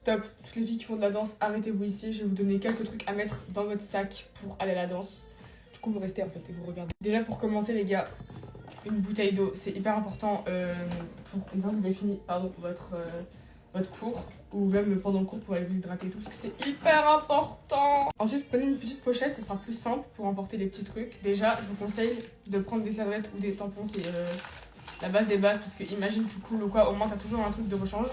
Top. Toutes les filles qui font de la danse, arrêtez-vous ici. Je vais vous donner quelques trucs à mettre dans votre sac pour aller à la danse. Du coup, vous restez en fait et vous regardez. Déjà, pour commencer, les gars, une bouteille d'eau, c'est hyper important pour une fois que vous avez fini votre cours ou même pendant le cours pour aller vous hydrater et tout, parce que c'est hyper important. Ensuite, prenez une petite pochette, ça sera plus simple pour emporter les petits trucs. Déjà, je vous conseille de prendre des serviettes ou des tampons, c'est la base des bases, parce que imagine tu coules ou quoi, au moins t'as toujours un truc de rechange.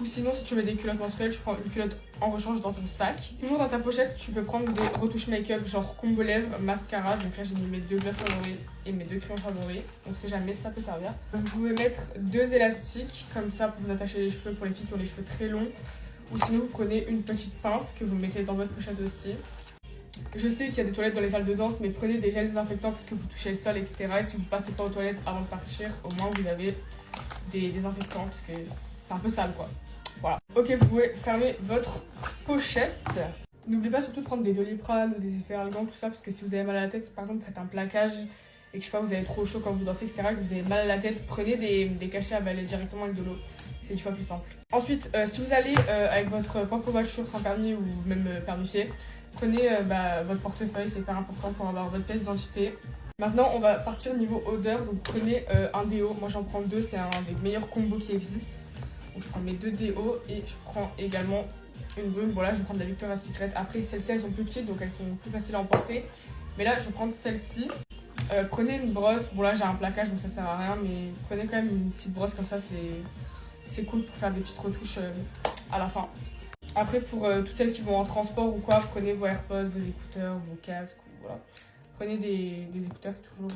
Ou sinon, si tu veux des culottes menstruelles, tu prends une culotte en rechange dans ton sac. Toujours dans ta pochette, tu peux prendre des retouches make-up, genre combo lèvres, mascara. Donc là, j'ai mis mes 2 glosses favoris et mes 2 crayons favoris. On sait jamais, ça peut servir. Donc, vous pouvez mettre 2 élastiques, comme ça, pour vous attacher les cheveux, pour les filles qui ont les cheveux très longs. Ou sinon, vous prenez une petite pince que vous mettez dans votre pochette aussi. Je sais qu'il y a des toilettes dans les salles de danse, mais prenez des gels désinfectants parce que vous touchez le sol, etc. Et si vous passez pas aux toilettes avant de partir, au moins vous avez des désinfectants parce que c'est un peu sale, quoi. Voilà. Ok, vous pouvez fermer votre pochette. N'oubliez pas surtout de prendre des Doliprane ou des effets algants, tout ça, parce que si vous avez mal à la tête, si par exemple vous faites un plaquage et que je sais pas, vous avez trop chaud quand vous dansez, etc., que vous avez mal à la tête, prenez des cachets à avaler directement avec de l'eau. C'est 10 fois plus simple. Ensuite, si vous allez avec votre propre voiture sans permis ou même permifié, prenez votre portefeuille, c'est hyper important pour avoir votre pièce d'identité. Maintenant, on va partir niveau odeur, donc prenez un déo. Moi j'en prends 2, c'est un des meilleurs combos qui existent. Donc je prends mes 2 déos et je prends également une brume. Bon là je vais prendre la Victoria's Secret. Après celles-ci elles sont plus petites donc elles sont plus faciles à emporter. Mais là je vais prendre celle-ci. Prenez une brosse. Bon là j'ai un plaquage donc ça sert à rien. Mais prenez quand même une petite brosse comme ça, c'est cool pour faire des petites retouches à la fin. Après pour toutes celles qui vont en transport ou quoi, prenez vos AirPods, vos écouteurs, vos casques. Voilà. Prenez des écouteurs, c'est toujours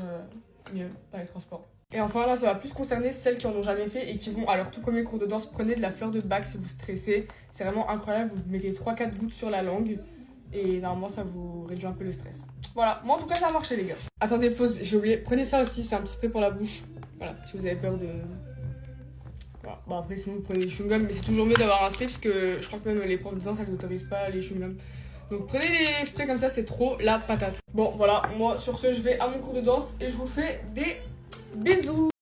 mieux dans les transports. Et enfin là ça va plus concerner celles qui en ont jamais fait et qui vont à leur tout premier cours de danse. Prenez de la fleur de bac si vous stressez, c'est vraiment incroyable, vous mettez 3-4 gouttes sur la langue et normalement ça vous réduit un peu le stress. Voilà, moi en tout cas ça a marché les gars. Attendez, pause, j'ai oublié, prenez ça aussi, c'est un petit spray pour la bouche. Voilà, si vous avez peur de... Voilà. Bon après sinon vous prenez des chewing-gums, mais c'est toujours mieux d'avoir un spray parce que je crois que même les profs de danse elles n'autorisent pas les chewing-gums. Donc prenez des sprays comme ça, c'est trop la patate. Bon voilà, moi sur ce je vais à mon cours de danse et je vous fais des bisous.